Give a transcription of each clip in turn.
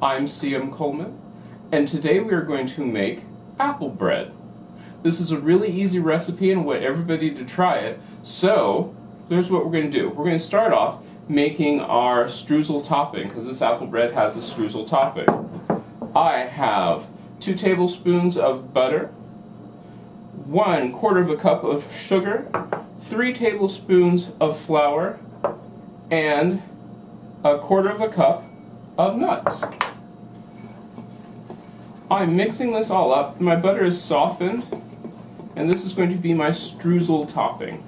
I'm C.M. Coleman, and today we are going to make apple bread. This is a really easy recipe and I want everybody to try it. So, here's what we're going to do. We're going to start off making our streusel topping, because this apple bread has a streusel topping. I have 2 tablespoons of butter, 1/4 cup of sugar, 3 tablespoons of flour, and 1/4 cup of nuts. I'm mixing this all up. My butter is softened, and this is going to be my streusel topping.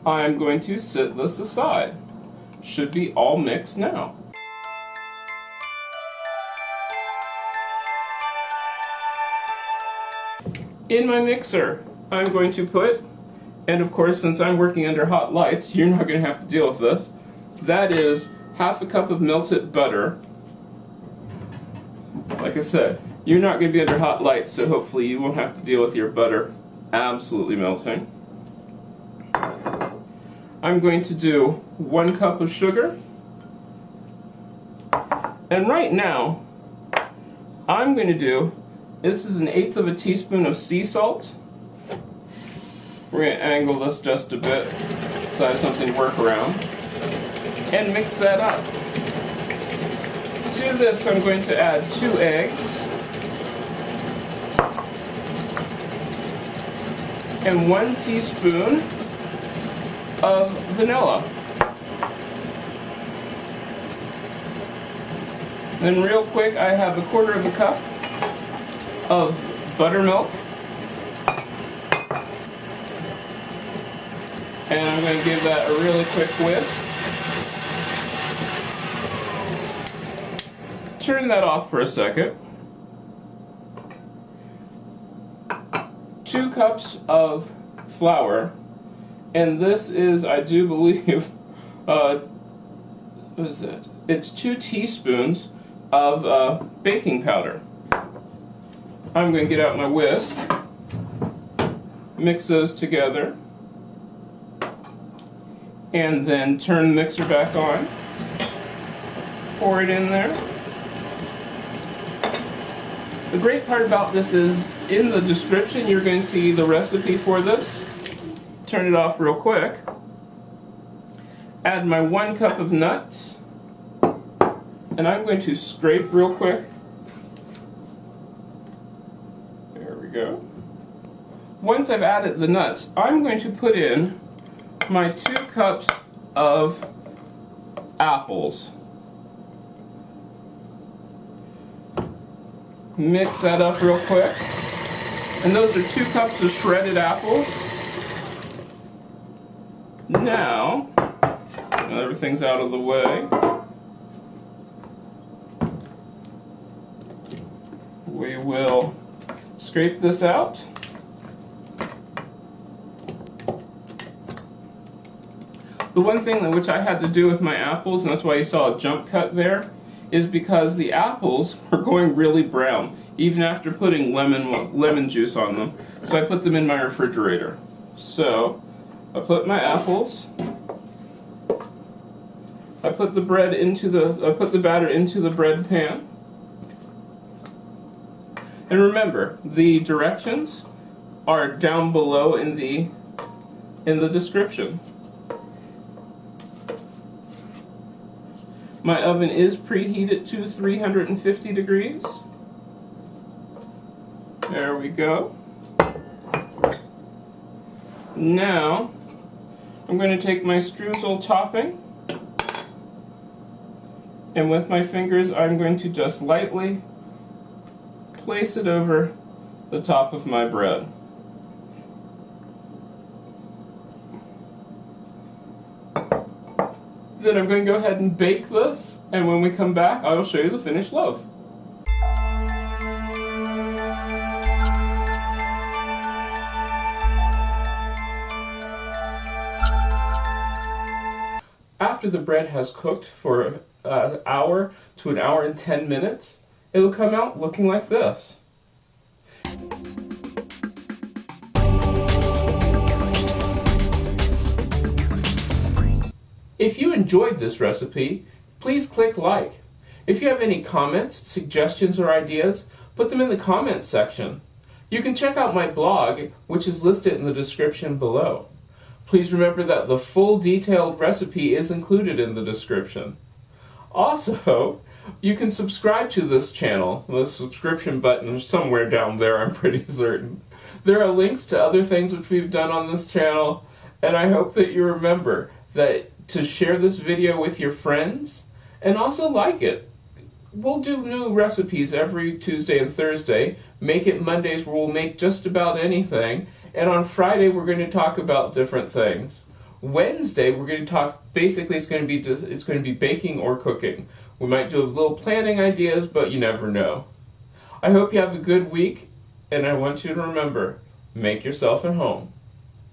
I'm going to set this aside. Should be all mixed now. In my mixer, I'm going to put, and of course since I'm working under hot lights, you're not going to have to deal with this, that is 1/2 cup of melted butter. Like I said, you're not going to be under hot lights, so hopefully you won't have to deal with your butter absolutely melting. I'm going to do 1 cup of sugar. And right now, I'm going to do, this is 1/8 teaspoon of sea salt. We're going to angle this just a bit so I have something to work around. And mix that up. To this, I'm going to add 2 eggs. And 1 teaspoon of vanilla. Then real quick, I have 1/4 cup of buttermilk. And I'm going to give that a really quick whisk. Turn that off for a second. 2 cups of flour, and this is, I do believe, what is it? It's 2 teaspoons of baking powder. I'm going to get out my whisk, mix those together, and then turn the mixer back on, pour it in there. The great part about this is, in the description you're going to see the recipe for this. Turn it off real quick. Add my 1 cup of nuts, and I'm going to scrape real quick. There we go. Once I've added the nuts, I'm going to put in my 2 cups of apples. Mix that up real quick. And those are 2 cups of shredded apples. Now everything's out of the way, we will scrape this out. The one thing which I had to do with my apples, and that's why you saw a jump cut there, is because the apples were going really brown, even after putting lemon juice on them. So I put them in my refrigerator. So I put my apples. I put the batter into the bread pan. And remember, the directions are down below in the description. My oven is preheated to 350 degrees. There we go. Now, I'm going to take my streusel topping, and with my fingers I'm going to just lightly place it over the top of my bread. Then I'm going to go ahead and bake this, and when we come back I will show you the finished loaf. After the bread has cooked for an hour to 1 hour and 10 minutes, it will come out looking like this. If you enjoyed this recipe, please click like. If you have any comments, suggestions, or ideas, put them in the comments section. You can check out my blog, which is listed in the description below. Please remember that the full detailed recipe is included in the description. Also, you can subscribe to this channel. The subscription button is somewhere down there, I'm pretty certain. There are links to other things which we've done on this channel, and I hope that you remember that to share this video with your friends and also like it. We'll do new recipes every Tuesday and Thursday. Make It Mondays where we'll make just about anything. And on Friday we're going to talk about different things. Wednesday we're going to talk, basically it's going to be baking or cooking. We might do a little planning ideas, but you never know. I hope you have a good week, and I want you to remember, make yourself at home.